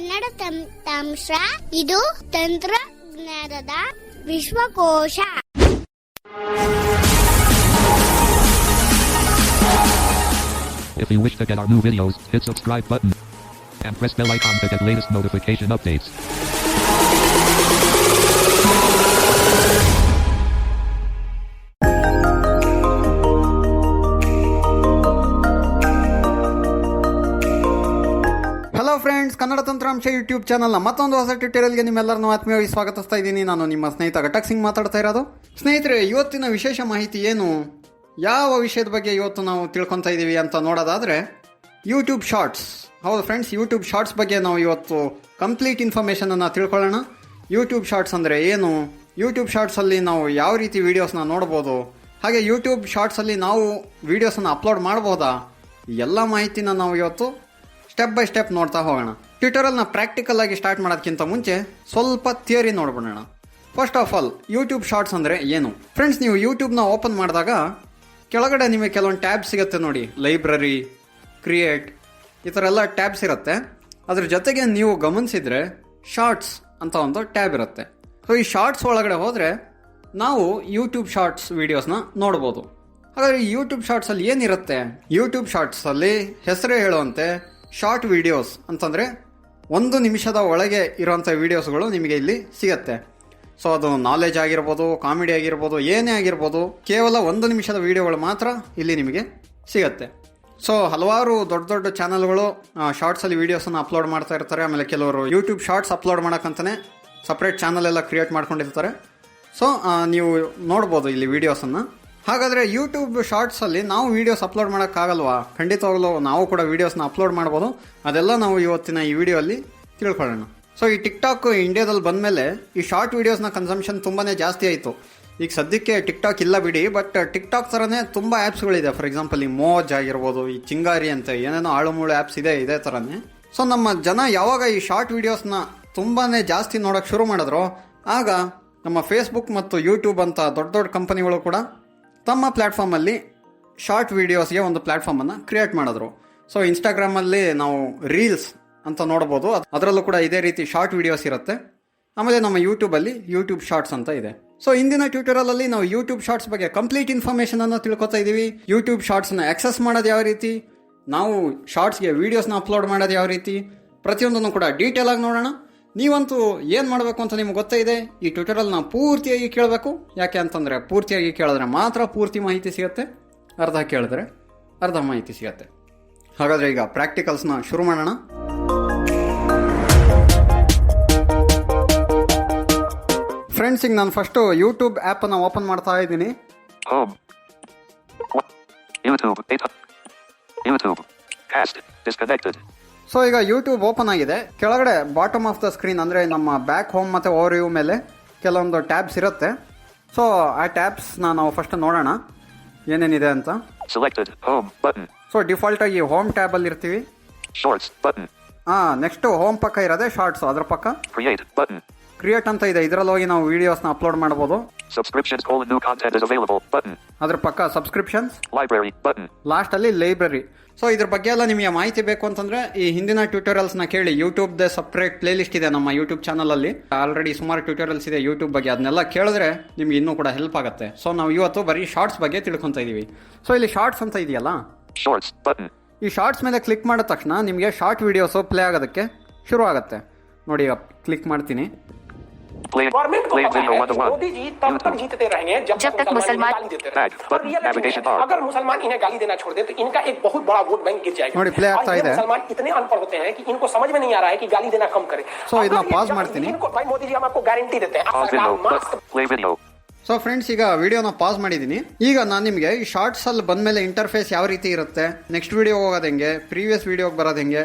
ಕನ್ನಡ ತಂತ್ರಾಂಶ. ಇದು ತಂತ್ರಜ್ಞಾನದ ವಿಶ್ವಕೋಶ. If you wish to get our new videos, hit subscribe button and press bell icon to get latest notification updates. Hello friends, Kannada ತಂತ್ರಾಂಶ YouTube ಚಾನಲ್ನ ಮತ್ತೊಂದು ಹೊಸ ಟ್ಯುಟೋರಿಯಲ್ಗೆ ನಿಮ್ಮೆಲ್ಲರನ್ನು ಆತ್ಮೀಯವಾಗಿ ಸ್ವಾಗತಿಸ್ತಾ ಇದ್ದೀನಿ. ನಾನು ನಿಮ್ಮ ಸ್ನೇಹಿತ ಗಟಕ್ ಸಿಂಗ್ ಮಾತಾಡ್ತಾ ಇರೋದು. ಸ್ನೇಹಿತರೆ, ಇವತ್ತಿನ ವಿಶೇಷ ಮಾಹಿತಿ ಏನು, ಯಾವ ವಿಷಯದ ಬಗ್ಗೆ ಇವತ್ತು ನಾವು ತಿಳ್ಕೊತಾ ಇದ್ದೀವಿ ಅಂತ ನೋಡೋದಾದರೆ ಯೂಟ್ಯೂಬ್ ಶಾರ್ಟ್ಸ್. ಹೌದು ಫ್ರೆಂಡ್ಸ್, ಯೂಟ್ಯೂಬ್ ಶಾರ್ಟ್ಸ್ ಬಗ್ಗೆ ನಾವು ಇವತ್ತು ಕಂಪ್ಲೀಟ್ ಇನ್ಫಾರ್ಮೇಷನನ್ನು ತಿಳ್ಕೊಳ್ಳೋಣ. ಯೂಟ್ಯೂಬ್ ಶಾರ್ಟ್ಸ್ ಅಂದರೆ ಏನು, ಯೂಟ್ಯೂಬ್ ಶಾರ್ಟ್ಸಲ್ಲಿ ನಾವು ಯಾವ ರೀತಿ ವೀಡಿಯೋಸ್ನ ನೋಡ್ಬೋದು, ಹಾಗೆ ಯೂಟ್ಯೂಬ್ ಶಾರ್ಟ್ಸಲ್ಲಿ ನಾವು ವೀಡಿಯೋಸನ್ನು ಅಪ್ಲೋಡ್ ಮಾಡ್ಬೋದಾ, ಎಲ್ಲ ಮಾಹಿತಿನ ನಾವು ಇವತ್ತು ಸ್ಟೆಪ್ ಬೈ ಸ್ಟೆಪ್ ನೋಡ್ತಾ ಹೋಗೋಣ. ಟ್ಯುಟೋರಿಯಲ್ನ ಪ್ರಾಕ್ಟಿಕಲ್ ಆಗಿ ಸ್ಟಾರ್ಟ್ ಮಾಡೋದಕ್ಕಿಂತ ಮುಂಚೆ ಸ್ವಲ್ಪ ಥಿಯರಿ ನೋಡ್ಬಿಡೋಣ. First of all, YouTube shorts ಅಂದರೆ ಏನು? ಫ್ರೆಂಡ್ಸ್, ನೀವು ಯೂಟ್ಯೂಬ್ನ ಓಪನ್ ಮಾಡಿದಾಗ ಕೆಳಗಡೆ ನಿಮಗೆ ಕೆಲವೊಂದು ಟ್ಯಾಬ್ ಸಿಗುತ್ತೆ ನೋಡಿ. ಲೈಬ್ರರಿ, ಕ್ರಿಯೇಟ್, ಈ ಥರ ಎಲ್ಲ ಟ್ಯಾಬ್ಸ್ ಇರುತ್ತೆ. ಅದ್ರ ಜೊತೆಗೆ ನೀವು ಗಮನಿಸಿದರೆ ಶಾರ್ಟ್ಸ್ ಅಂತ ಒಂದು ಟ್ಯಾಬ್ ಇರುತ್ತೆ. ಸೊ ಈ ಶಾರ್ಟ್ಸ್ ಒಳಗಡೆ ಹೋದರೆ ನಾವು ಯೂಟ್ಯೂಬ್ ಶಾರ್ಟ್ಸ್ ವೀಡಿಯೋಸ್ನ ನೋಡ್ಬೋದು. ಹಾಗಾದರೆ ಯೂಟ್ಯೂಬ್ ಶಾರ್ಟ್ಸಲ್ಲಿ ಏನಿರುತ್ತೆ? ಯೂಟ್ಯೂಬ್ ಶಾರ್ಟ್ಸಲ್ಲಿ ಹೆಸರೇ ಹೇಳುವಂತೆ ಶಾರ್ಟ್ ವೀಡಿಯೋಸ್ ಅಂತಂದರೆ 1 ನಿಮಿಷದ ಒಳಗೆ ಇರುವಂಥ ವೀಡಿಯೋಸ್ಗಳು ನಿಮಗೆ ಇಲ್ಲಿ ಸಿಗುತ್ತೆ. ಸೊ ಅದು ನಾಲೆಜ್ ಆಗಿರ್ಬೋದು, ಕಾಮಿಡಿ ಆಗಿರ್ಬೋದು, ಏನೇ ಆಗಿರ್ಬೋದು, ಕೇವಲ 1 ನಿಮಿಷದ ವೀಡಿಯೋಗಳು ಮಾತ್ರ ಇಲ್ಲಿ ನಿಮಗೆ ಸಿಗುತ್ತೆ. ಸೊ ಹಲವಾರು ದೊಡ್ಡ ದೊಡ್ಡ ಚಾನಲ್ಗಳು ಶಾರ್ಟ್ಸಲ್ಲಿ ವೀಡಿಯೋಸನ್ನು ಅಪ್ಲೋಡ್ ಮಾಡ್ತಾ ಇರ್ತಾರೆ. ಆಮೇಲೆ ಕೆಲವರು ಯೂಟ್ಯೂಬ್ ಶಾರ್ಟ್ಸ್ ಅಪ್ಲೋಡ್ ಮಾಡೋಕ್ಕಂತಲೇ ಸಪ್ರೇಟ್ ಚಾನಲ್ ಎಲ್ಲ ಕ್ರಿಯೇಟ್ ಮಾಡ್ಕೊಂಡಿರ್ತಾರೆ. ಸೊ ನೀವು ನೋಡ್ಬೋದು ಇಲ್ಲಿ ವೀಡಿಯೋಸನ್ನು. ಹಾಗಾದರೆ ಯೂಟ್ಯೂಬ್ ಶಾರ್ಟ್ಸಲ್ಲಿ ನಾವು ವೀಡಿಯೋಸ್ ಅಪ್ಲೋಡ್ ಮಾಡೋಕ್ಕಾಗಲ್ವಾ? ಖಂಡಿತವಾಗಲೂ ನಾವು ಕೂಡ ವೀಡಿಯೋಸ್ನ ಅಪ್ಲೋಡ್ ಮಾಡ್ಬೋದು. ಅದೆಲ್ಲ ನಾವು ಇವತ್ತಿನ ಈ ವಿಡಿಯೋ ಅಲ್ಲಿ ತಿಳ್ಕೊಳ್ಳೋಣ. ಸೊ ಈ ಟಿಕ್ಟಾಕ್ ಇಂಡಿಯಾದಲ್ಲಿ ಬಂದಮೇಲೆ ಈ ಶಾರ್ಟ್ ವೀಡಿಯೋಸ್ನ ಕನ್ಸಂಪ್ಷನ್ ತುಂಬಾ ಜಾಸ್ತಿ ಆಯಿತು. ಈಗ ಸದ್ಯಕ್ಕೆ ಟಿಕ್ಟಾಕ್ ಇಲ್ಲ ಬಿಡಿ, ಬಟ್ ಟಿಕ್ಟಾಕ್ ಥರನೇ ತುಂಬ ಆ್ಯಪ್ಸ್ಗಳಿದೆ. ಫಾರ್ ಎಕ್ಸಾಂಪಲ್ ಈ ಮೋಜ್ ಆಗಿರ್ಬೋದು, ಈ ಚಿಂಗಾರಿ ಅಂತ ಏನೇನೋ ಆಳುಮೂಳು ಆ್ಯಪ್ಸ್ ಇದೆ ಇದೇ ಥರನೇ. ಸೊ ನಮ್ಮ ಜನ ಯಾವಾಗ ಈ ಶಾರ್ಟ್ ವೀಡಿಯೋಸ್ನ ತುಂಬಾ ಜಾಸ್ತಿ ನೋಡೋಕ್ಕೆ ಶುರು ಮಾಡಿದ್ರು, ಆಗ ನಮ್ಮ ಫೇಸ್ಬುಕ್ ಮತ್ತು ಯೂಟ್ಯೂಬ್ ಅಂತ ದೊಡ್ಡ ದೊಡ್ಡ ಕಂಪನಿಗಳು ಕೂಡ ತಮ್ಮ ಪ್ಲ್ಯಾಟ್ಫಾರ್ಮಲ್ಲಿ ಶಾರ್ಟ್ ವೀಡಿಯೋಸ್ಗೆ ಒಂದು ಪ್ಲ್ಯಾಟ್ಫಾರ್ಮನ್ನು ಕ್ರಿಯೇಟ್ ಮಾಡಿದ್ರು. ಸೊ ಇನ್ಸ್ಟಾಗ್ರಾಮಲ್ಲಿ ನಾವು ರೀಲ್ಸ್ ಅಂತ ನೋಡ್ಬೋದು, ಅದರಲ್ಲೂ ಕೂಡ ಇದೇ ರೀತಿ ಶಾರ್ಟ್ ವೀಡಿಯೋಸ್ ಇರುತ್ತೆ. ಆಮೇಲೆ ನಮ್ಮ ಯೂಟ್ಯೂಬಲ್ಲಿ ಯೂಟ್ಯೂಬ್ ಶಾರ್ಟ್ಸ್ ಅಂತ ಇದೆ. ಸೊ ಇಂದಿನ ಟ್ಯೂಟೋರಿಯಲಲ್ಲಿ ನಾವು ಯೂಟ್ಯೂಬ್ ಶಾರ್ಟ್ಸ್ ಬಗ್ಗೆ ಕಂಪ್ಲೀಟ್ ಇನ್ಫಾರ್ಮೇಷನನ್ನು ತಿಳ್ಕೊತಾ ಇದ್ದೀವಿ. ಯೂಟ್ಯೂಬ್ ಶಾರ್ಟ್ಸ್ನ ಆಕ್ಸೆಸ್ ಮಾಡೋದು ಯಾವ ರೀತಿ, ನಾವು ಶಾರ್ಟ್ಸ್ಗೆ ವೀಡಿಯೋಸ್ನ ಅಪ್ಲೋಡ್ ಮಾಡೋದು ಯಾವ ರೀತಿ, ಪ್ರತಿಯೊಂದನ್ನು ಕೂಡ ಡೀಟೇಲ್ ಆಗಿ ನೋಡೋಣ. ನೀವಂತೂ ಏನು ಮಾಡಬೇಕು ಅಂತ ನಿಮ್ಗೆ ಗೊತ್ತೇ ಇದೆ. ಈ ಟ್ಯುಟೋರಿಯಲ್ನ ಪೂರ್ತಿಯಾಗಿ ಕೇಳಬೇಕು. ಯಾಕೆ ಅಂತಂದರೆ ಪೂರ್ತಿಯಾಗಿ ಕೇಳಿದ್ರೆ ಮಾತ್ರ ಪೂರ್ತಿ ಮಾಹಿತಿ ಸಿಗುತ್ತೆ, ಅರ್ಧ ಕೇಳಿದ್ರೆ ಅರ್ಧ ಮಾಹಿತಿ ಸಿಗುತ್ತೆ. ಹಾಗಾದರೆ ಈಗ ಪ್ರಾಕ್ಟಿಕಲ್ಸ್ನ ಶುರು ಮಾಡೋಣ. ಫ್ರೆಂಡ್ಸ್, ಈಗ ನಾನು ಫಸ್ಟು ಯೂಟ್ಯೂಬ್ ಆ್ಯಪನ್ನು ಓಪನ್ ಮಾಡ್ತಾ ಇದ್ದೀನಿ. ಸೊ ಈಗ ಯೂಟ್ಯೂಬ್ ಓಪನ್ ಆಗಿದೆ. ಕೆಳಗಡೆ ಬಾಟಮ್ ಆಫ್ ದ ಸ್ಕ್ರೀನ್ ಅಂದರೆ ನಮ್ಮ ಬ್ಯಾಕ್ ಹೋಮ್ ಮತ್ತು ಓವರ್ ವ್ಯೂ ಮೇಲೆ ಕೆಲವೊಂದು ಟ್ಯಾಬ್ಸ್ ಇರುತ್ತೆ. ಸೊ ಆ ಟ್ಯಾಬ್ಸ್ನ ನಾವು ಫಸ್ಟ್ ನೋಡೋಣ ಏನೇನಿದೆ ಅಂತ. ಸೊ ಡಿಫಾಲ್ಟ್ ಆಗಿ ಹೋಮ್ ಟ್ಯಾಬಲ್ಲಿ ಇರ್ತೀವಿ. ನೆಕ್ಸ್ಟ್ ಹೋಮ್ ಪಕ್ಕ ಇರೋದೆ ಶಾರ್ಟ್ಸ್, ಅದ್ರ ಪಕ್ಕ ಕ್ರಿಯೇಟ್ ಅಂತ ಇದೆ. ಇದರಲ್ಲಿ ಹೋಗಿ ನಾವು ವಿಡಿಯೋಸ್ನ ಅಪ್ಲೋಡ್ ಮಾಡಬಹುದು. ಅದ್ರ ಪಕ್ಕ ಸಬ್ಸ್ಕ್ರಿಪ್ಷನ್ಸ್, ಲಾಸ್ಟ್ ಅಲ್ಲಿ ಲೈಬ್ರರಿ. ಸೊ ಇದ್ರ ಬಗ್ಗೆ ಎಲ್ಲ ನಿಮಗೆ ಮಾಹಿತಿ ಬೇಕು ಅಂತಂದ್ರೆ ಈ ಹಿಂದಿನ ಟ್ಯೂಟೋರಿಯಲ್ಸ್ನ ಕೇಳಿ. YouTube the separate play list ಇದೆ ನಮ್ಮ ಯೂಟ್ಯೂಬ್ ಚಾನಲ್ ಅಲ್ಲಿ. ಆಲ್ರೆಡಿ ಸುಮಾರು ಟ್ಯೂಟೋರಿಯಲ್ಸ್ ಇದೆ ಯೂಟ್ಯೂಬ್ ಬಗ್ಗೆ, ಅದನ್ನೆಲ್ಲ ಕೇಳಿದ್ರೆ ನಿಮ್ಗೆ ಇನ್ನೂ ಕೂಡ ಹೆಲ್ಪ್ ಆಗುತ್ತೆ. ಸೊ ನಾವು ಇವತ್ತು ಬರೀ ಶಾರ್ಟ್ಸ್ ಬಗ್ಗೆ ತಿಳ್ಕೊಂತ ಇದೀವಿ. ಸೊ ಇಲ್ಲಿ ಶಾರ್ಟ್ಸ್ ಅಂತ ಇದೆಯಲ್ಲ, ಈ ಶಾರ್ಟ್ಸ್ ಮೇಲೆ ಕ್ಲಿಕ್ ಮಾಡಿದ ತಕ್ಷಣ ನಿಮಗೆ ಶಾರ್ಟ್ ವಿಡಿಯೋಸ್ ಪ್ಲೇ ಆಗೋದಕ್ಕೆ ಶುರು ಆಗುತ್ತೆ. ನೋಡಿ, ಕ್ಲಿಕ್ ಮಾಡ್ತೀನಿ. गवर्नमेंट को पता है मोदी जी तब तक जीतते रहेंगे जब तक मुसलमान गाली देते रहेंगे। अगर मुसलमान इन्हें गाली देना छोड़ दे तो इनका एक बहुत बड़ा वोट बैंक गिर जाएगा। और ये मुसलमान इतने अनपढ़ होते हैं कि इनको समझ में नहीं आ रहा है कि गाली देना कम करें। सो ಇದನ್ನ ಪಾಸ್ ಮಾಡ್ತೀನಿ. भाई मोदी जी हम आपको गारंटी देते हैं। ಸೊ ಫ್ರೆಂಡ್ಸ್, ಈಗ ವಿಡಿಯೋನ ಪಾಸ್ ಮಾಡಿದ್ದೀನಿ. ಈಗ ನಾನು ನಿಮಗೆ ಈ ಶಾರ್ಟ್ಸ್ ಅಲ್ಲಿ ಬಂದ್ಮೇಲೆ ಇಂಟರ್ಫೇಸ್ ಯಾವ ರೀತಿ ಇರುತ್ತೆ, ನೆಕ್ಸ್ಟ್ ವಿಡಿಯೋ ಹೋಗೋದು ಹೆಂಗೆ, ಪ್ರೀವಿಯಸ್ ವಿಡಿಯೋಗೆ ಬರೋದು ಹೆಂಗೆ,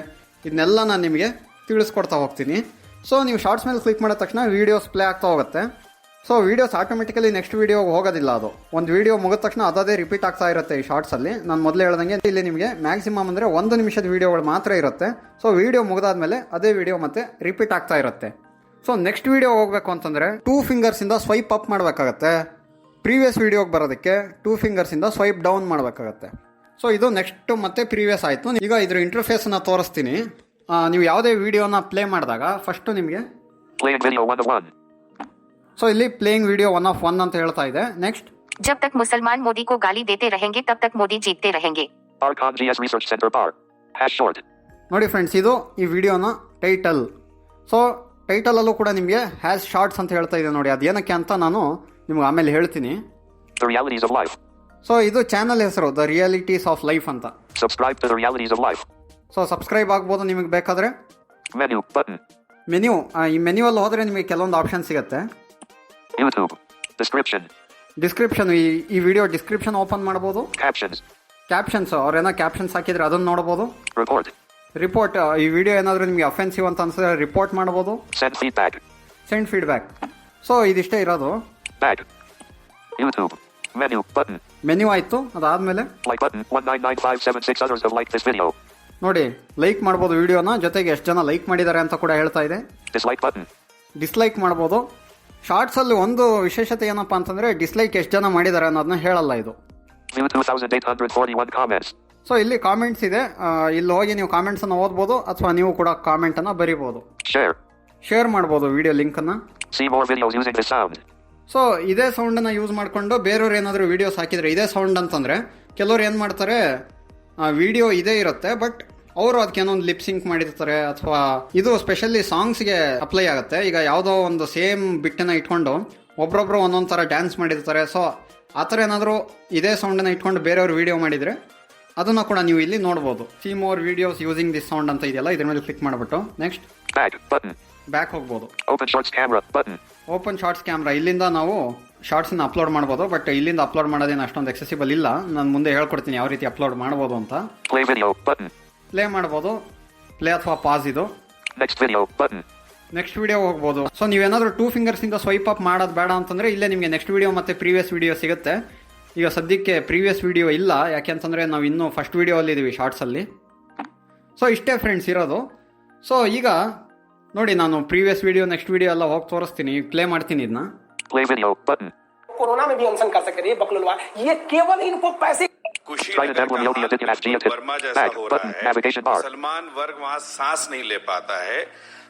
ಇದನ್ನೆಲ್ಲ ನಾನು ನಿಮಗೆ ತಿಳಿಸ್ಕೊಡ್ತಾ ಹೋಗ್ತೀನಿ. ಸೊ ನೀವು ಶಾರ್ಟ್ಸ್ ಮೇಲೆ ಕ್ಲಿಕ್ ಮಾಡಿದ ತಕ್ಷಣ ವೀಡಿಯೋಸ್ ಪ್ಲೇ ಆಗ್ತಾ ಹೋಗುತ್ತೆ. ಸೊ ವೀಡಿಯೋಸ್ ಆಟೋಮೆಟಿಕಲಿ ನೆಕ್ಸ್ಟ್ ವೀಡಿಯೋಗೆ ಹೋಗೋದಿಲ್ಲ. ಅದು ಒಂದು ವೀಡಿಯೋ ಮುಗಿದ ತಕ್ಷಣ ಅದೇ ರಿಪೀಟ್ ಆಗ್ತಾ ಇರುತ್ತೆ ಈ ಶಾರ್ಟ್ಸಲ್ಲಿ. ನಾನು ಮೊದಲೇ ಹೇಳ್ದಂಗೆ ಇಲ್ಲಿ ನಿಮಗೆ ಮ್ಯಾಕ್ಸಿಮಮ್ ಅಂದರೆ 1 ನಿಮಿಷದ ವೀಡಿಯೋಗಳು ಮಾತ್ರ ಇರುತ್ತೆ. ಸೊ ವೀಡಿಯೋ ಮುಗಿದಾದ್ಮೇಲೆ ಅದೇ ವೀಡಿಯೋ ಮತ್ತೆ ರಿಪೀಟ್ ಆಗ್ತಾ ಇರುತ್ತೆ. ಸೊ ನೆಕ್ಸ್ಟ್ ವೀಡಿಯೋ ಹೋಗಬೇಕು ಅಂತಂದರೆ 2 ಫಿಂಗರ್ಸಿಂದ ಸ್ವೈಪ್ ಅಪ್ ಮಾಡಬೇಕಾಗತ್ತೆ. ಪ್ರೀವಿಯಸ್ ವೀಡಿಯೋಗೆ ಬರೋದಕ್ಕೆ 2 ಫಿಂಗರ್ಸಿಂದ ಸ್ವೈಪ್ ಡೌನ್ ಮಾಡಬೇಕಾಗತ್ತೆ. ಸೊ ಇದು ನೆಕ್ಸ್ಟ್ ಮತ್ತೆ ಪ್ರೀವಿಯಸ್ ಆಯಿತು. ಈಗ ಇದ್ರ ಇಂಟರ್ಫೇಸನ್ನು ತೋರಿಸ್ತೀನಿ. ನೀವು ಯಾವುದೇ ವಿಡಿಯೋನ ಪ್ಲೇ ಮಾಡಿದಾಗ ಫಸ್ಟು ನಿಮಗೆ Playing video 1 of 1. ಸೊ ಇಲ್ಲಿ ಪ್ಲೇಯಿಂಗ್ ವಿಡಿಯೋ 1 of 1 ಅಂತ ಹೇಳ್ತಾ ಇದೆ. ನೆಕ್ಸ್ಟ್ जब तक मुसलमान मोदी को गाली देते रहेंगे तब तक मोदी जीतते रहेंगे. Archon GS Research Center bar. Hash short. ನೋಡಿ ಫ್ರೆಂಡ್ಸ್, ಇದು ಈ ವಿಡಿಯೋನ ಟೈಟಲ್. ಸೊ ಟೈಟಲಲ್ಲೂ ಕೂಡ ನಿಮಗೆ ಹ್ಯಾಶ್ ಶಾರ್ಟ್ಸ್ ಅಂತ ಹೇಳ್ತಾ ಇದೆ ನೋಡಿ. ಅದೇನಕ್ಕೆ ಅಂತ ನಾನು ನಿಮ್ಗೆ ಆಮೇಲೆ ಹೇಳ್ತೀನಿ. The realities of life. So ಇದು ಚಾನಲ್ ಹೆಸರು ದ ರಿಯಾಲಿಟೀಸ್ ಆಫ್ ಲೈಫ್ ಅಂತ. Subscribe to the realities of life. So subscribe ಆಗ್ಬೋದು ನಿಮಗೆ ಬೇಕಾದರೆ. Menu button. ಮೆನ್ಯೂ, ಈ ಮೆನ್ಯೂವಲ್ಲಿ ಹೋದರೆ ನಿಮಗೆ ಕೆಲವೊಂದು ಆಪ್ಷನ್ ಸಿಗುತ್ತೆ. YouTube. Description. ಡಿಸ್ಕ್ರಿಪ್ಷನ್, ಈ ವಿಡಿಯೋ ಡಿಸ್ಕ್ರಿಪ್ಷನ್ ಓಪನ್ ಮಾಡ್ಬೋದು. Captions. ಕ್ಯಾಪ್ಷನ್ಸ್, ಅವ್ರೇನೋ ಕ್ಯಾಪ್ಷನ್ಸ್ ಹಾಕಿದ್ರೆ ಅದನ್ನು ನೋಡ್ಬೋದು. Report. ರಿಪೋರ್ಟ್, ಈ ವಿಡಿಯೋ ಏನಾದರೂ ನಿಮಗೆ ಅಫೆನ್ಸಿವ್ ಅಂತ ಅನ್ಸಿದ್ರೆ ರಿಪೋರ್ಟ್ ಮಾಡ್ಬೋದು. Send feedback. Send feedback. So ಇದಿಷ್ಟೇ ಇರೋದು. Back. YouTube. Menu button. Menu ಆಯಿತು. ಅದಾದಮೇಲೆ Like button. 199576 others have liked this video. ನೋಡಿ, ಲೈಕ್ ಮಾಡ್ಬೋದು ವಿಡಿಯೋನ, ಜೊತೆಗೆ ಎಷ್ಟು ಜನ ಲೈಕ್ ಮಾಡಿದ್ದಾರೆ ಅಂತ ಕೂಡ ಹೇಳ್ತಾ ಇದೆ. Dislike button. ಡಿಸ್ಲೈಕ್ ಮಾಡ್ಬೋದು. ಶಾರ್ಟ್ಸಲ್ಲಿ ಒಂದು ವಿಶೇಷತೆ ಏನಪ್ಪ ಅಂತಂದರೆ ಡಿಸ್ಲೈಕ್ ಎಷ್ಟು ಜನ ಮಾಡಿದ್ದಾರೆ ಅನ್ನೋದನ್ನ ಹೇಳಲ್ಲ ಇದು. View 2841 comments. ಸೊ ಇಲ್ಲಿ ಕಾಮೆಂಟ್ಸ್ ಇದೆ. ಇಲ್ಲಿ ಹೋಗಿ ನೀವು ಕಾಮೆಂಟ್ಸನ್ನು ಓದ್ಬೋದು ಅಥವಾ ನೀವು ಕೂಡ ಕಾಮೆಂಟನ್ನು ಬರಿಬೋದು. Share. ಶೇರ್ ಮಾಡ್ಬೋದು ವಿಡಿಯೋ ಲಿಂಕನ್ನು. See more videos using this sound. So ಇದೇ ಸೌಂಡನ್ನು ಯೂಸ್ ಮಾಡಿಕೊಂಡು ಬೇರೆಯವ್ರು ಏನಾದರೂ ವೀಡಿಯೋಸ್ ಹಾಕಿದರೆ ಇದೇ ಸೌಂಡ್ ಅಂತಂದರೆ ಕೆಲವ್ರು ಏನು ಮಾಡ್ತಾರೆ, ವಿಡಿಯೋ ಇದೇ ಇರುತ್ತೆ ಬಟ್ ಅವರು ಅದಕ್ಕೆ ಏನೊಂದು ಲಿಪ್ ಸಿಂಕ್ ಮಾಡಿರ್ತಾರೆ, ಅಥವಾ ಇದು ಸ್ಪೆಷಲಿ ಸಾಂಗ್ಸ್ಗೆ ಅಪ್ಲೈ ಆಗುತ್ತೆ. ಈಗ ಯಾವುದೋ ಒಂದು ಸೇಮ್ ಬಿಟ್ಟನ್ನು ಇಟ್ಕೊಂಡು ಒಬ್ರೊಬ್ರು ಒಂದೊಂದು ಥರ ಡ್ಯಾನ್ಸ್ ಮಾಡಿರ್ತಾರೆ. ಸೊ ಆ ಥರ ಏನಾದರೂ ಇದೇ ಸೌಂಡನ್ನು ಇಟ್ಕೊಂಡು ಬೇರೆಯವ್ರು ವೀಡಿಯೋ ಮಾಡಿದರೆ ಅದನ್ನು ಕೂಡ ನೀವು ಇಲ್ಲಿ ನೋಡ್ಬೋದು. C more videos using this sound ಅಂತ ಇದೆಯಲ್ಲ, ಇದ್ರ ಮೇಲೆ ಕ್ಲಿಕ್ ಮಾಡಿಬಿಟ್ಟು ನೆಕ್ಸ್ಟ್ Back button. ಬ್ಯಾಕ್ ಹೋಗ್ಬೋದು. Open shorts camera button. Open shorts camera, ಇಲ್ಲಿಂದ ನಾವು ಶಾರ್ಟ್ಸನ್ನ ಅಪ್ಲೋಡ್ ಮಾಡ್ಬೋದು. ಬಟ್ ಇಲ್ಲಿಂದ ಅಪ್ಲೋಡ್ ಮಾಡೋದೇನು ಅಷ್ಟೊಂದು ಎಕ್ಸೆಸಿಬಲ್ ಇಲ್ಲ. ನಾನು ಮುಂದೆ ಹೇಳ್ಕೊಡ್ತೀನಿ ಯಾವ ರೀತಿ ಅಪ್ಲೋಡ್ ಮಾಡ್ಬೋದು ಅಂತ. Play video button. ಪ್ಲೇ ಮಾಡ್ಬೋದು, ಪ್ಲೇ ಅಥವಾ ಪಾಸ್ ಇದು. Next video button. Next video ಹೋಗ್ಬೋದು. ಸೊ ನೀವೇನಾದರೂ 2 ಫಿಂಗರ್ಸಿಂದ ಸ್ವೈಪ್ ಅಪ್ ಮಾಡೋದು ಬೇಡ ಅಂತಂದರೆ ಇಲ್ಲೇ ನಿಮಗೆ ನೆಕ್ಸ್ಟ್ ವಿಡಿಯೋ ಮತ್ತು ಪ್ರೀವಿಯಸ್ ವಿಡಿಯೋ ಸಿಗುತ್ತೆ. ಈಗ ಸದ್ಯಕ್ಕೆ ಪ್ರೀವಿಯಸ್ ವಿಡಿಯೋ ಇಲ್ಲ, ಯಾಕೆಂತಂದರೆ ನಾವು ಇನ್ನೂ ಫಸ್ಟ್ ವಿಡಿಯೋ ಅಲ್ಲಿದ್ದೀವಿ ಶಾರ್ಟ್ಸಲ್ಲಿ. ಸೊ ಇಷ್ಟೇ ಫ್ರೆಂಡ್ಸ್ ಇರೋದು. ಸೊ ಈಗ ನೋಡಿ, ನಾನು ಪ್ರೀವಿಯಸ್ ವಿಡಿಯೋ ನೆಕ್ಸ್ಟ್ ವಿಡಿಯೋ ಎಲ್ಲ ಹೋಗಿ ತೋರಿಸ್ತೀನಿ, ಪ್ಲೇ ಮಾಡ್ತೀನಿ ಇದನ್ನ. Play video button. कोरोना में भी अनशन कर सकते, बकलुलवा ये केवल इनको पैसे Trident emblem Yogi Aditya as G Verma जैसा Back हो button. रहा है. Navigation bar. मुसलमान वर्ग वहाँ सांस नहीं ले पाता है.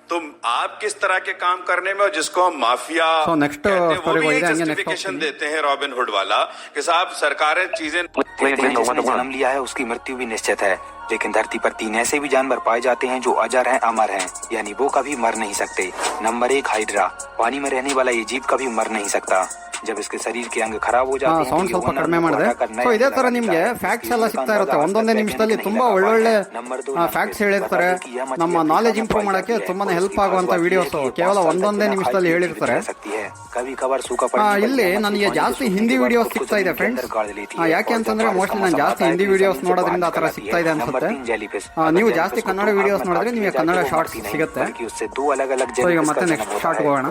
तो आप किस तरह के काम करने में, और जिसको हम माफिया So, next कहते हैं, वो story भी वही एक रहेंगे, next जस्टिफिकेशन option. देते हैं रॉबिन हुड वाला कि साहब सरकारें चीजें Playing video 1 of 1. जन्म लिया है उसकी मृत्यु भी निश्चित है, लेकिन धरती पर 3 ऐसे भी जानवर पाए जाते हैं जो अजर हैं, अमर हैं, यानी वो कभी मर नहीं सकते. Number 1 hydra. पानी में रहने वाला ये जीव कभी मर नहीं सकता. जब इसके शरीर के अंग खराब हो जाते हैं ಸೌಂಡ್ ಸ್ವಲ್ಪ ಕಡಿಮೆ ಮಾಡಿದೆ. ಸೊ ಇದೇ ತರ ನಿಮಗೆ ಫ್ಯಾಕ್ಟ್ಸ್ ಎಲ್ಲ ಸಿಗ್ತಾ ಇರುತ್ತೆ. ಒಂದೊಂದೇ ನಿಮಿಷದಲ್ಲಿ ತುಂಬಾ ಒಳ್ಳೊಳ್ಳೆ ಫ್ಯಾಕ್ಟ್ಸ್ ಹೇಳಿರ್ತಾರೆ. ನಮ್ಮ ನಾಲೆಜ್ ಇಂಪ್ರೂವ್ ಮಾಡಕ್ಕೆ ತುಂಬಾನೇ ಹೆಲ್ಪ್ ಆಗುವಂತ ವಿಡಿಯೋಸ್ ಕೇವಲ ಒಂದೊಂದೇ ನಿಮಿಷದಲ್ಲಿ ಹೇಳಿರ್ತಾರೆ. ಇಲ್ಲಿ ನನಗೆ ಜಾಸ್ತಿ ಹಿಂದಿ ವಿಡಿಯೋಸ್ ಸಿಗ್ತಾ ಇದೆ ಫ್ರೆಂಡ್ಸ್. ಯಾಕೆ ಅಂತಂದ್ರೆ ಮೋಸ್ಟ್ಲಿ ನಾನು ಜಾಸ್ತಿ ಹಿಂದಿ ವಿಡಿಯೋಸ್ ನೋಡೋದ್ರಿಂದ ಆ ತರ ಸಿಗ್ತಾ ಇದೆ ಅನ್ಸುತ್ತೆ. ನೀವು ಜಾಸ್ತಿ ಕನ್ನಡ ವಿಡಿಯೋಸ್ ನೋಡಿದ್ರೆ ನಿಮಗೆ ಕನ್ನಡ ಶಾರ್ಟ್ಸ್ ಸಿಗುತ್ತೆ. ಸೊ ಈಗ ಮತ್ತೆ ನೆಕ್ಸ್ಟ್ ಶಾರ್ಟ್ ಹೋಗೋಣ.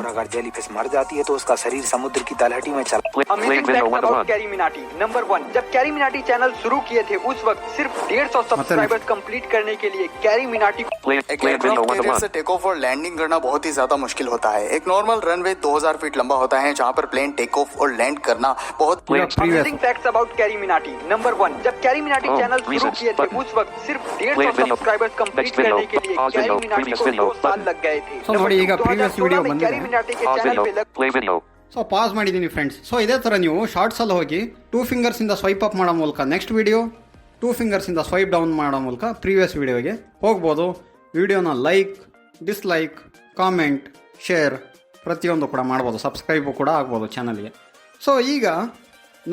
Amazing fact about carry Minati. Number 1, जब कैरी मिनाटी चैनल शुरू किए थे उस वक्त सिर्फ 150 सब्सक्राइबर्स कंप्लीट करने के लिए carry Minati Play video 1 of 1. से टेक ऑफ और लैंडिंग करना बहुत ही ज्यादा मुश्किल होता है. एक नॉर्मल रनवे 2000 फीट लंबा होता है, जहाँ पर प्लेन टेक ऑफ और लैंड करना बहुत amazing facts about carry Minati. Number 1, जब कैरी मिनाटी चैनल शुरू किए थे उस वक्त सिर्फ 150 सब्सक्राइबर्स कंप्लीट करने के लिए कैरी मिनाटी को 2 साल लग गए थे. ಸೊ ನೋಡಿ, ಈಗ ಪ್ರೀವಿಯಸ್ ವಿಡಿಯೋ ಬಂದಿದೆ. कैरी मिनाटी के Pause चैनल video. पे Play video. ಸೊ ಪಾಸ್ ಮಾಡಿದ್ದೀನಿ ಫ್ರೆಂಡ್ಸ್. ಸೊ ಇದೇ ಥರ ನೀವು ಶಾರ್ಟ್ಸಲ್ಲಿ ಹೋಗಿ 2 ಫಿಂಗರ್ಸಿಂದ ಸ್ವೈಪ್ ಅಪ್ ಮಾಡೋ ಮೂಲಕ ನೆಕ್ಸ್ಟ್ ವಿಡಿಯೋ, 2 ಫಿಂಗರ್ಸಿಂದ ಸ್ವೈಪ್ ಡೌನ್ ಮಾಡೋ ಮೂಲಕ ಪ್ರೀವಿಯಸ್ ವಿಡಿಯೋಗೆ ಹೋಗ್ಬೋದು. ವಿಡಿಯೋನ ಲೈಕ್, ಡಿಸ್ಲೈಕ್, ಕಾಮೆಂಟ್, ಶೇರ್ ಪ್ರತಿಯೊಂದು ಕೂಡ ಮಾಡ್ಬೋದು. ಸಬ್ಸ್ಕ್ರೈಬು ಕೂಡ ಆಗ್ಬೋದು ಚಾನಲ್ಗೆ. ಸೊ ಈಗ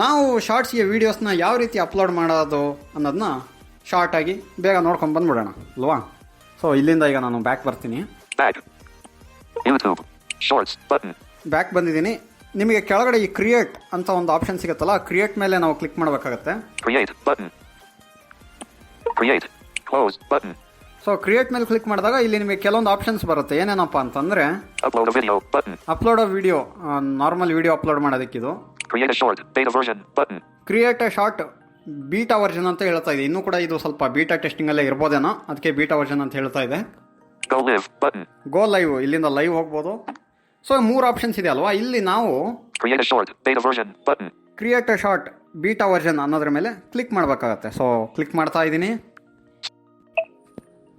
ನಾವು ಶಾರ್ಟ್ಸ್ಗೆ ವೀಡಿಯೋಸ್ನ ಯಾವ ರೀತಿ ಅಪ್ಲೋಡ್ ಮಾಡೋದು ಅನ್ನೋದನ್ನ ಶಾರ್ಟಾಗಿ ಬೇಗ ನೋಡ್ಕೊಂಡು ಬಂದ್ಬಿಡೋಣ ಅಲ್ವಾ. ಸೊ ಇಲ್ಲಿಂದ ಈಗ ನಾನು ಬ್ಯಾಕ್ ಬರ್ತೀನಿ. Back. YouTube. Shorts button. Back ಬಂದಿದ್ದೀನಿ. ನಿಮಗೆ ಕೆಳಗಡೆ ಈ ಕ್ರಿಯೇಟ್ ಅಂತ ಒಂದು ಆಪ್ಷನ್ ಸಿಗುತ್ತಲ್ಲ, ಕ್ರಿಯೇಟ್ ಮೇಲೆ ನಾವು ಕ್ಲಿಕ್ ಮಾಡಬೇಕಾಗತ್ತೆ. Create button. Create. Close button. So create ಮೇಲೆ ಕ್ಲಿಕ್ ಮಾಡಿದಾಗ ಇಲ್ಲಿ ನಿಮಗೆ ಕೆಲವೊಂದು ಆಪ್ಷನ್ಸ್ ಬರುತ್ತೆ. ಏನೇನಪ್ಪ ಅಂತಂದರೆ Upload a video button. Upload a video, normal video upload ಮಾಡೋದಕ್ಕಿದು. Create a short beta version button. Create a short beta version ಅಂತ ಹೇಳ್ತಾ ಇದೆ. ಇನ್ನೂ ಕೂಡ ಇದು ಸ್ವಲ್ಪ ಬೀಟಾ ಟೆಸ್ಟಿಂಗಲ್ಲೇ ಇರ್ಬೋದೇನೋ, ಅದಕ್ಕೆ ಬೀಟಾ ವರ್ಷನ್ ಅಂತ ಹೇಳ್ತಾ ಇದೆ. Go live button. Go live, ಇಲ್ಲಿಂದ ಲೈವ್ ಹೋಗ್ಬೋದು. ಸೊ 3 ಆಪ್ಷನ್ಸ್ ಇದೆ ಅಲ್ವಾ. ಇಲ್ಲಿ ನಾವು Create a short beta version button. Create a short beta version ಅನ್ನೋದ್ರ ಮೇಲೆ ಕ್ಲಿಕ್ ಮಾಡಬೇಕಾಗತ್ತೆ. ಸೊ ಕ್ಲಿಕ್ ಮಾಡ್ತಾ ಇದ್ದೀನಿ.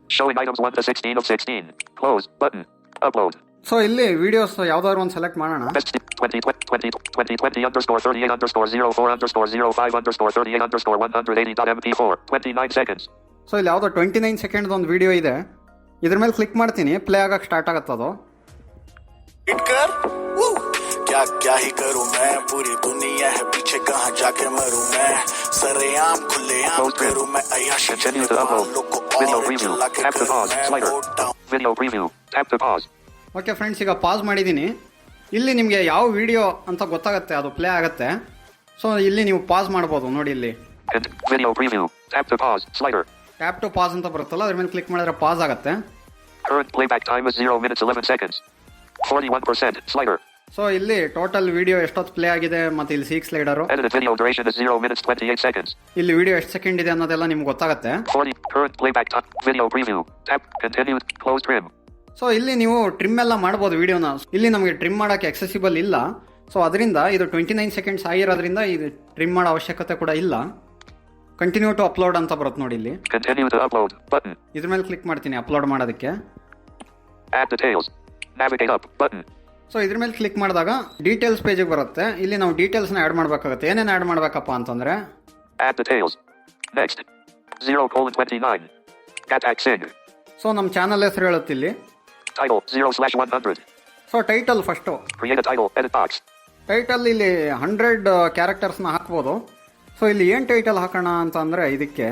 Showing items 1 to 16 of 16. Close button. Upload. So ಇಲ್ಲಿ ವಿಡಿಯೋಸ್ ಯಾವ್ದಾದ್ರು ಒಂದು ಸೆಲೆಕ್ಟ್ ಮಾಡೋಣ. 2020 underscore 38 underscore 04 underscore 05 underscore 38 underscore 180.mp4. 29 seconds. So ಇಲ್ಲಿ ಯಾವುದೋ 29 ಸೆಕೆಂಡ್ ಒಂದು ವಿಡಿಯೋ ಇದೆ. ಇದ್ರ ಮೇಲೆ ಕ್ಲಿಕ್ ಮಾಡ್ತೀನಿ, ಪ್ಲೇ ಆಗಕ್ಕೆ ಸ್ಟಾರ್ಟ್ ಆಗತ್ತದು. क्या क्या ही करूं मैं, पूरी दुनिया है पीछे, कहां जाके मरूं मैं, सरेआम खुलेआम करूं मैं अय्याशी. Continue to upload. Video preview. Tap to pause. Slider. Video preview. Tap to pause. Okay friends, ಈಗ ಪಾಸ್ ಮಾಡಿದ್ದೀನಿ. ಇಲ್ಲಿ ನಿಮಗೆ ಯಾವ ವಿಡಿಯೋ ಅಂತ ಗೊತ್ತಾಗುತ್ತೆ, ಅದು ಪ್ಲೇ ಆಗುತ್ತೆ. ಸೊ ಇಲ್ಲಿ ನೀವು ಪಾಸ್ ಮಾಡ್ಬೋದು ನೋಡಿ. ಇಲ್ಲಿ Video preview. Tap to pause. Slider. Tap to pause ಅಂತ ಬರುತ್ತಲ್ಲ, ಅದ್ರ ಮೇಲೆ ಕ್ಲಿಕ್ ಮಾಡಿದ್ರೆ ಪಾಸ್ ಆಗುತ್ತೆ. Current playback time is 0 minutes 11 seconds. 41%. Slider. So ಇಲ್ಲಿ ಟೋಟಲ್ ವಿಡಿಯೋ ಎಷ್ಟೊತ್ತು ಪ್ಲೇ ಆಗಿದೆ, ಮತ್ತೆ ಇಲ್ಲಿ 6 ಸ್ಲೈಡರು. Edited video duration is 0 minutes 28 seconds. ಇಲ್ಲಿ ವಿಡಿಯೋ ಎಷ್ಟು ಸೆಕೆಂಡ್ ಇದೆ ಅನ್ನೋದೆಲ್ಲ ನಿಮ್ಗೆ ಗೊತ್ತಾಗುತ್ತೆ. 40. Current playback time. Video preview. Tap. Continue. Close trim. So ಇಲ್ಲಿ ನೀವು ಟ್ರಿಮ್ ಎಲ್ಲ ಮಾಡ್ಬೋದು ವಿಡಿಯೋನ. ಇಲ್ಲಿ ನಮಗೆ ಟ್ರಿಮ್ ಮಾಡೋಕ್ಕೆ accessible ಇಲ್ಲ. ಸೊ ಅದರಿಂದ ಇದು 29 ಸೆಕೆಂಡ್ಸ್ ಆಗಿರೋದ್ರಿಂದ ಇದು ಟ್ರಿಮ್ ಮಾಡೋ ಅವಶ್ಯಕತೆ ಕೂಡ ಇಲ್ಲ. ಕಂಟಿನ್ಯೂ ಟು ಅಪ್ಲೋಡ್ ಅಂತ ಬರುತ್ತೆ ನೋಡಿ ಇಲ್ಲಿ. Continue to upload button. ಇದ್ರ ಮೇಲೆ ಕ್ಲಿಕ್ ಮಾಡ್ತೀನಿ ಅಪ್ಲೋಡ್ ಮಾಡೋದಕ್ಕೆ. Add details. Navigate up button. So ಇದ್ರ ಮೇಲೆ ಕ್ಲಿಕ್ ಮಾಡಿದಾಗ ಡೀಟೇಲ್ಸ್ ಪೇಜಿಗೆ ಬರುತ್ತೆ. ಇಲ್ಲಿ ನಾವು ಡೀಟೇಲ್ಸ್ನ ಆ್ಯಡ್ ಮಾಡಬೇಕಾಗುತ್ತೆ. ಏನೇನು ಆ್ಯಡ್ ಮಾಡಬೇಕಪ್ಪ ಅಂತಂದರೆ Add details. Next. 0:29. Gatak Singh. So ನಮ್ಮ ಚಾನಲ್ ಹೆಸರು ಹೇಳುತ್ತೆ ಇಲ್ಲಿ. Title 0/100. So title first. Create a title. Edit box. Title ಇಲ್ಲಿ 100 ಕ್ಯಾರೆಕ್ಟರ್ಸ್ನ ಹಾಕ್ಬೋದು. ಸೊ ಇಲ್ಲಿ ಏನು ಟೈಟಲ್ ಹಾಕೋಣ ಅಂತ ಅಂದರೆ ಇದಕ್ಕೆ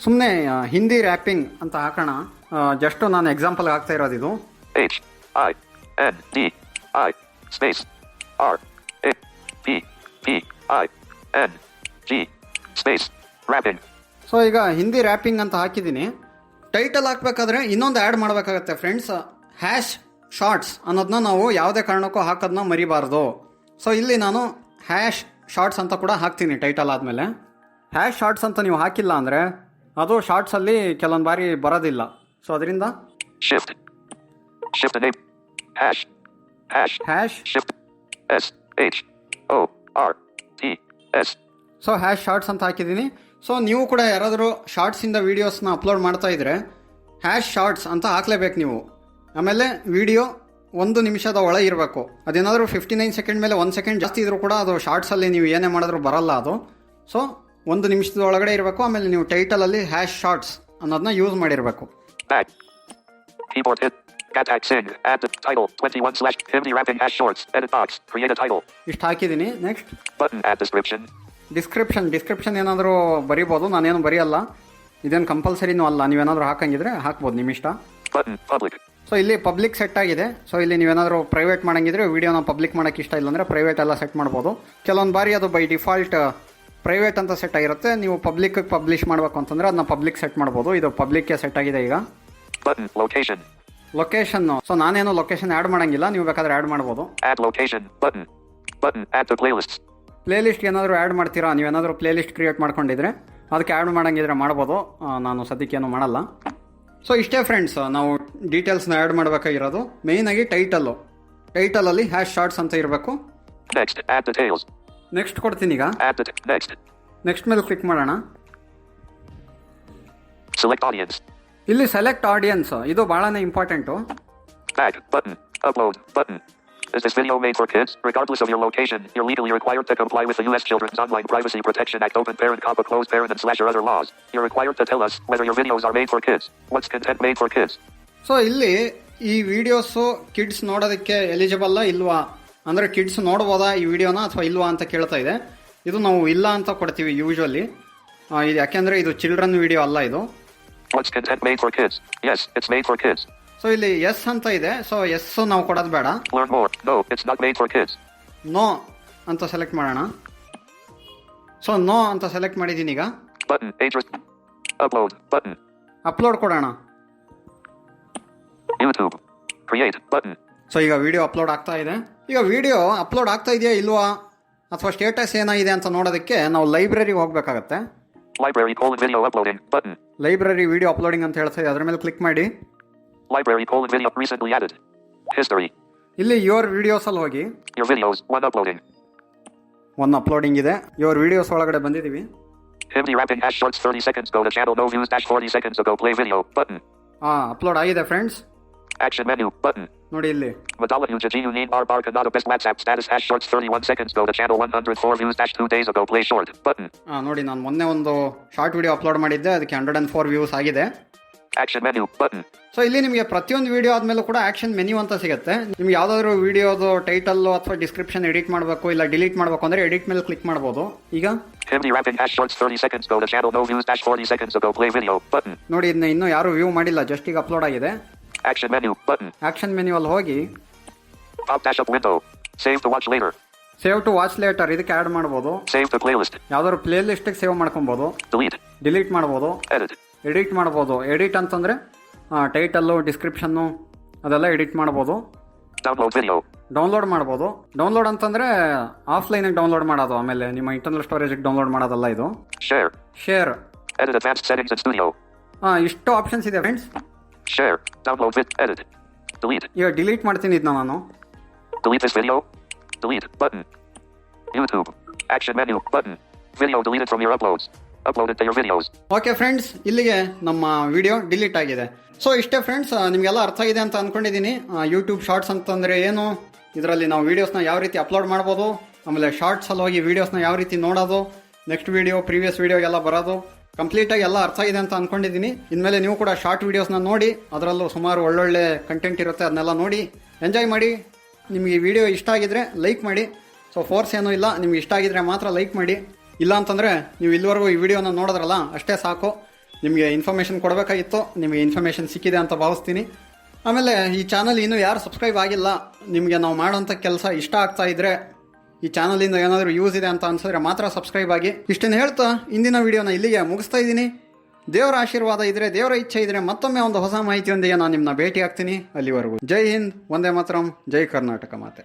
ಸುಮ್ಮನೆ ಹಿಂದಿ ರ್ಯಾಪಿಂಗ್ ಅಂತ ಹಾಕೋಣ. ಜಸ್ಟ್ ನಾನು ಎಕ್ಸಾಂಪಲ್ ಹಾಕ್ತಾ ಇರೋದು ಇದು. HINDI space RAPPING space rapping. So ಈಗ ಹಿಂದಿ ರ್ಯಾಪಿಂಗ್ ಅಂತ ಹಾಕಿದ್ದೀನಿ. ಟೈಟಲ್ ಹಾಕಬೇಕಾದ್ರೆ ಇನ್ನೊಂದು ಆ್ಯಡ್ ಮಾಡಬೇಕಾಗತ್ತೆ ಫ್ರೆಂಡ್ಸ್. ಹ್ಯಾಶ್ ಶಾರ್ಟ್ಸ್ ಅನ್ನೋದನ್ನ ನಾವು ಯಾವುದೇ ಕಾರಣಕ್ಕೂ ಹಾಕೋದನ್ನ ಮರಿಬಾರ್ದು. ಸೊ ಇಲ್ಲಿ ನಾನು ಹ್ಯಾಶ್ ಶಾರ್ಟ್ಸ್ ಅಂತ ಕೂಡ ಹಾಕ್ತೀನಿ ಟೈಟಲ್ ಆದಮೇಲೆ. ಹ್ಯಾಶ್ ಶಾರ್ಟ್ಸ್ ಅಂತ ನೀವು ಹಾಕಿಲ್ಲ ಅಂದರೆ ಅದು ಶಾರ್ಟ್ಸಲ್ಲಿ ಕೆಲವೊಂದು ಬಾರಿ ಬರೋದಿಲ್ಲ. ಸೊ ಅದರಿಂದ shift the name hash shift SHORTS. So hash shorts ಅಂತ ಹಾಕಿದ್ದೀನಿ. ಸೊ ನೀವು ಕೂಡ ಯಾರಾದರೂ ಶಾರ್ಟ್ಸಿಂದ ವೀಡಿಯೋಸ್ನ ಅಪ್ಲೋಡ್ ಮಾಡ್ತಾ ಇದ್ರೆ ಹ್ಯಾಶ್ ಶಾರ್ಟ್ಸ್ ಅಂತ ಹಾಕ್ಲೇಬೇಕು ನೀವು. ಆಮೇಲೆ ವಿಡಿಯೋ 1 ನಿಮಿಷದ ಒಳಗೆ ಇರಬೇಕು. ಅದೇನಾದರೂ 59 ಸೆಕೆಂಡ್ ಮೇಲೆ 1 ಸೆಕೆಂಡ್ ಜಾಸ್ತಿ ಇದ್ರೂ ಕೂಡ ಅದು ಶಾರ್ಟ್ಸಲ್ಲಿ ನೀವು ಏನೇ ಮಾಡಿದ್ರೂ ಬರಲ್ಲ ಅದು. ಸೊ 1 ನಿಮಿಷದ ಒಳಗಡೆ ಇರಬೇಕು. ಆಮೇಲೆ ನೀವು ಟೈಟಲಲ್ಲಿ ಹ್ಯಾಶ್ ಶಾರ್ಟ್ಸ್ ಅನ್ನೋದನ್ನ ಯೂಸ್ ಮಾಡಿರಬೇಕು. Keyboard hit. Gatak Singh. Add the title. 21/Hindi rapping hash shorts. Edit box. Create a title. ಇಷ್ಟು ಹಾಕಿದ್ದೀನಿ. Next Button. Add description. Description ಏನಾದರೂ ಬರಿಬೋದು. ನಾನೇನು ಬರೆಯಲ್ಲ. ಇದೇನು ಕಂಪಲ್ಸರಿನೂ ಅಲ್ಲ. ನೀವೇನಾದರೂ ಹಾಕಂಗಿದ್ರೆ ಹಾಕ್ಬೋದು ನಿಮ್ಮ ಇಷ್ಟ. Button. Public. ಸೊ ಇಲ್ಲಿ ಪಬ್ಲಿಕ್ ಸೆಟ್ ಆಗಿದೆ. ಸೊ ಇಲ್ಲಿ ನೀವೇನಾದರೂ ಪ್ರೈವೇಟ್ ಮಾಡಂಗಿದ್ರೆ ವಿಡಿಯೋನ ಪಬ್ಲಿಕ್ ಮಾಡೋಕ್ಕೆ ಇಷ್ಟ ಇಲ್ಲ ಅಂದರೆ ಪ್ರೈವೇಟ್ ಎಲ್ಲ ಸೆಟ್ ಮಾಡ್ಬೋದು. ಕೆಲವೊಂದು ಬಾರಿ ಅದು ಬೈ ಡಿಫಾಲ್ಟ್ ಪ್ರೈವೇಟ್ ಅಂತ ಸೆಟ್ ಆಗಿರುತ್ತೆ. ನೀವು ಪಬ್ಲಿಕ್ಗೆ ಪಬ್ಲಿಷ್ ಮಾಡಬೇಕು ಅಂತಂದರೆ ಅದನ್ನ ಪಬ್ಲಿಕ್ ಸೆಟ್ ಮಾಡ್ಬೋದು. ಇದು ಪಬ್ಲಿಕ್ಗೆ ಸೆಟ್ ಆಗಿದೆ ಈಗ. Button. Location. ಸೊ ನಾನೇನು ಲೊಕೇಶನ್ ಆ್ಯಡ್ ಮಾಡಂಗಿಲ್ಲ. ನೀವು ಬೇಕಾದ್ರೆ ಆ್ಯಡ್ ಮಾಡ್ಬೋದು. Add location. Button. Add to playlists. ಪ್ಲೇಲಿಸ್ಟ್ಗೆ ಏನಾದರೂ ಆ್ಯಡ್ ಮಾಡ್ತೀರಾ, ನೀವೇನಾದರೂ ಪ್ಲೇಲಿಸ್ಟ್ ಕ್ರಿಯೇಟ್ ಮಾಡ್ಕೊಂಡಿದ್ರೆ ಅದಕ್ಕೆ ಆ್ಯಡ್ ಮಾಡಂಗಿದ್ರೆ ಮಾಡ್ಬೋದು. ನಾನು ಸದ್ಯಕ್ಕೇನು ಮಾಡಲ್ಲ. ಸೊ ಇಷ್ಟೇ ಫ್ರೆಂಡ್ಸ್, ನಾವು ಡೀಟೇಲ್ಸ್ನ ಆ್ಯಡ್ ಮಾಡಬೇಕಾಗಿರೋದು. ಮೇಯ್ನಾಗಿ ಟೈಟಲಲ್ಲಿ ಹ್ಯಾಶ್ ಶಾರ್ಟ್ಸ್ ಅಂತ ಇರಬೇಕು. ನೆಕ್ಸ್ಟ್ ಕೊಡ್ತೀನಿ ಈಗ. ನೆಕ್ಸ್ಟ್ ಮೇಲೆ ಕ್ಲಿಕ್ ಮಾಡೋಣ. Select audience. ಇಲ್ಲಿ ಸೆಲೆಕ್ಟ್ ಆಡಿಯನ್ಸ್, ಇದು ಬಹಳನೇ important. Back button. Upload button. Is this video made for kids? Regardless of your location, you're legally required to comply with the U.S. Children's Online Privacy Protection Act, open parent, close parent, and / or other laws. You're required to tell us whether your videos are made for kids. What's content made for kids? So ಇಲ್ಲಿ ಈ videos kids ನೋಡೋದಕ್ಕೆ ಎಲಿಜಿಬಲ್ಲ ಇಲ್ವಾ, ಅಂದರೆ kids ನೋಡ್ಬೋದಾ ಈ ವಿಡಿಯೋನ ಅಥವಾ ಇಲ್ವಾ ಅಂತ ಕೇಳ್ತಾ ಇದೆ. ಇದು ನಾವು ಇಲ್ಲ ಅಂತ ಕೊಡ್ತೀವಿ ಯೂಶ್ವಲಿ. ಇದು ಯಾಕೆಂದರೆ ಇದು ಚಿಲ್ಡ್ರನ್ ವಿಡಿಯೋ ಅಲ್ಲ ಇದು. What's content made for kids? Yes, it's made for kids. So ಇಲ್ಲಿ ಎಸ್ ಅಂತ ಇದೆ. ಸೊ ಎಸ್ ನಾವು ಕೊಡೋದು ಬೇಡ. Learn more. No, it's not made for kids. No ಅಂತ ಸೆಲೆಕ್ಟ್ ಮಾಡೋಣ. ಸೊ ನೋ ಅಂತ ಸೆಲೆಕ್ಟ್ ಮಾಡಿದ್ದೀನಿ ಈಗ. Button. Upload button. ಅಪ್ಲೋಡ್ ಕೊಡೋಣ. YouTube. Create button. ಸೊ ಈಗ ವಿಡಿಯೋ ಅಪ್ಲೋಡ್ ಆಗ್ತಾ ಇದೆ. ಈಗ ವಿಡಿಯೋ ಅಪ್ಲೋಡ್ ಆಗ್ತಾ ಇದೆಯಾ ಇಲ್ವಾ ಅಥವಾ ಸ್ಟೇಟಸ್ ಏನಾಗಿದೆ ಅಂತ ನೋಡೋದಕ್ಕೆ ನಾವು ಲೈಬ್ರರಿಗೆ ಹೋಗಬೇಕಾಗತ್ತೆ. Library video uploading button. Library video uploading ಅಂತ ಹೇಳ್ತಾ ಇದೆ. ಅದ್ರ ಮೇಲೆ ಕ್ಲಿಕ್ ಮಾಡಿ. Library video recently added. History. ಇಲ್ಲಿ ಯುವರ್ ವಿಡಿಯೋಸ್ ಅಲ್ಲಿ ಹೋಗಿ. Your videos, one uploading. Uploading ಇದೆ. ಯುವರ್ ವಿಡಿಯೋಸ್ ಒಳಗಡೆ ಬಂದಿದ್ದೀವಿ. Hindi rapping hash shorts 30 seconds go to channel no views dash 40 seconds ago play video button. Upload ಆಗಿದೆ friends. Action menu button. ನೋಡಿ ಇಲ್ಲಿ. Madala Ujaji need bar Kannada best WhatsApp status hash shorts 31 seconds go to channel 104 views dash 2 days ago play short button. ನೋಡಿ ನಾನು ಮೊನ್ನೆ ಒಂದು short video upload ಮಾಡಿದ್ದೆ, ಅದಕ್ಕೆ 104 views ಆಗಿದೆ. Action menu button. ಸೊ ಇಲ್ಲಿ ನಿಮಗೆ ಪ್ರತಿಯೊಂದು ವಿಡಿಯೋ ಆದ್ಮೇಲೂ ಕೂಡ ಆಕ್ಷನ್ ಮೆನ್ಯೂ ಅಂತ ಸಿಗುತ್ತೆ. ನಿಮ್ಗೆ ಯಾವ್ದಾದ್ರು ವಿಡಿಯೋದು ಟೈಟಲ್ ಅಥವಾ ಡಿಸ್ಕ್ರಿಪ್ಷನ್ ಎಡಿಟ್ ಮಾಡಬೇಕು ಇಲ್ಲ ಡಿಲೀಟ್ ಮಾಡಬೇಕು ಅಂದ್ರೆ ಎಡಿಟ್ ಮೇಲೆ ಕ್ಲಿಕ್ ಮಾಡಬಹುದು. ಈಗ Hindi rapping hash shorts 30 seconds go to channel no views dash 40 seconds ago play video button. ನೋಡಿ ಇದನ್ನ ಇನ್ನೂ ಯಾರು ವ್ಯೂ ಮಾಡಿಲ್ಲ, ಜಸ್ಟ್ ಈಗ ಅಪ್ಲೋಡ್ ಆಗಿದೆ. Action menu button. Action menu ಅಲ್ಲಿ ಹೋಗಿ Pop dash up window. Save to watch later. Save to watch later ಇದಕ್ಕೆ ಆಡ್ ಮಾಡಬಹುದು. Save to playlist. ಯಾವ್ದಾದ್ರು ಪ್ಲೇ ಲಿಸ್ಟ್ ಸೇವ್ ಮಾಡ್ಕೊಬಹುದು. Delete. ಡಿಲೀಟ್ ಮಾಡಬಹುದು. Edit. ಎಡಿಟ್ ಮಾಡಬಹುದು. ಎಡಿಟ್ ಅಂತಂದ್ರೆ ಟೈಟಲ್ಲು ಡಿಸ್ಕ್ರಿಪ್ಷನ್ನು ಅದೆಲ್ಲ ಎಡಿಟ್ ಮಾಡಬಹುದು. Download video. ಡೌನ್ಲೋಡ್ ಮಾಡಬಹುದು. ಡೌನ್ಲೋಡ್ ಅಂತಂದ್ರೆ ಆಫ್ಲೈನ್ ಡೌನ್ಲೋಡ್ ಮಾಡೋದು, ಆಮೇಲೆ ನಿಮ್ಮ ಇಂಟರ್ನಲ್ ಸ್ಟೋರೇಜ್ ಡೌನ್ಲೋಡ್ ಮಾಡೋದಲ್ಲ ಇದು. Share. Edit advanced settings in studio. ಇಷ್ಟು ಆಪ್ಷನ್ಸ್ ಇದೆ friends. Share. Download vid. Edit. Delete. ಈಗ ಡಿಲೀಟ್ ಮಾಡ್ತೀನಿ ಇದನ್ನ ನಾನು. Delete this video. Delete button. YouTube. Action menu button. Video deleted from your uploads. Uploaded to your videos. Okay friends, ಇಲ್ಲಿಗೆ ನಮ್ಮ video delete ಆಗಿದೆ. So ಇಷ್ಟೇ friends, ನಿಮಗೆಲ್ಲ ಅರ್ಥ ಆಗಿದೆ ಅಂತ ಅನ್ಕೊಂಡಿದ್ದೀನಿ. ಯೂಟ್ಯೂಬ್ ಶಾರ್ಟ್ಸ್ ಅಂತಂದರೆ ಏನು, ಇದರಲ್ಲಿ ನಾವು ವೀಡಿಯೋಸ್ನ ಯಾವ ರೀತಿ ಅಪ್ಲೋಡ್ ಮಾಡ್ಬೋದು, ಆಮೇಲೆ ಶಾರ್ಟ್ಸಲ್ಲಿ ಹೋಗಿ ವೀಡಿಯೋಸ್ನ ಯಾವ ರೀತಿ ನೋಡೋದು, ನೆಕ್ಸ್ಟ್ ವೀಡಿಯೋ ಪ್ರೀವಿಯಸ್ ವೀಡಿಯೋಗೆಲ್ಲ ಬರೋದು, ಕಂಪ್ಲೀಟಾಗಿ ಎಲ್ಲ ಅರ್ಥ ಆಗಿದೆ ಅಂತ ಅನ್ಕೊಂಡಿದ್ದೀನಿ. ಇನ್ಮೇಲೆ ನೀವು ಕೂಡ ಶಾರ್ಟ್ ವೀಡಿಯೋಸ್ನ ನೋಡಿ, ಅದರಲ್ಲೂ ಸುಮಾರು ಒಳ್ಳೊಳ್ಳೆ ಕಂಟೆಂಟ್ ಇರುತ್ತೆ, ಅದನ್ನೆಲ್ಲ ನೋಡಿ ಎಂಜಾಯ್ ಮಾಡಿ. ನಿಮಗೆ ಈ ವಿಡಿಯೋ ಇಷ್ಟ ಆಗಿದ್ರೆ ಲೈಕ್ ಮಾಡಿ. ಸೊ ಫೋರ್ಸ್ ಏನೂ ಇಲ್ಲ, ನಿಮ್ಗೆ ಇಷ್ಟ ಆಗಿದ್ರೆ ಮಾತ್ರ ಲೈಕ್ ಮಾಡಿ. ಇಲ್ಲ ಅಂತಂದರೆ ನೀವು ಇಲ್ಲಿವರೆಗೂ ಈ ವಿಡಿಯೋನ ನೋಡಿದ್ರಲ್ಲ ಅಷ್ಟೇ ಸಾಕು. ನಿಮಗೆ ಇನ್ಫಾರ್ಮೇಷನ್ ಕೊಡಬೇಕಾಗಿತ್ತು, ನಿಮಗೆ ಇನ್ಫಾರ್ಮೇಷನ್ ಸಿಕ್ಕಿದೆ ಅಂತ ಭಾವಿಸ್ತೀನಿ. ಆಮೇಲೆ ಈ ಚಾನಲ್ ಇನ್ನೂ ಯಾರು ಸಬ್ಸ್ಕ್ರೈಬ್ ಆಗಿಲ್ಲ, ನಿಮಗೆ ನಾವು ಮಾಡೋಂಥ ಕೆಲಸ ಇಷ್ಟ ಆಗ್ತಾ ಇದ್ರೆ, ಈ ಚಾನಲಿಂದ ಏನಾದರೂ ಯೂಸ್ ಇದೆ ಅಂತ ಅನ್ಸಿದ್ರೆ ಮಾತ್ರ ಸಬ್ಸ್ಕ್ರೈಬ್ ಆಗಿ. ಇಷ್ಟನ್ನು ಹೇಳ್ತಾ ಇಂದಿನ ವಿಡಿಯೋನ ಇಲ್ಲಿಗೆ ಮುಗಿಸ್ತಾ ಇದ್ದೀನಿ. ದೇವರ ಆಶೀರ್ವಾದ ಇದ್ರೆ, ದೇವರ ಇಚ್ಛೆ ಇದ್ರೆ ಮತ್ತೊಮ್ಮೆ ಒಂದು ಹೊಸ ಮಾಹಿತಿಯೊಂದಿಗೆ ನಾನು ನಿಮ್ಮನ್ನ ಭೇಟಿ ಆಗ್ತೀನಿ. ಅಲ್ಲಿವರೆಗೂ ಜೈ ಹಿಂದ್, ವಂದೇ ಮಾತರಂ, ಜೈ ಕರ್ನಾಟಕ ಮಾತೆ.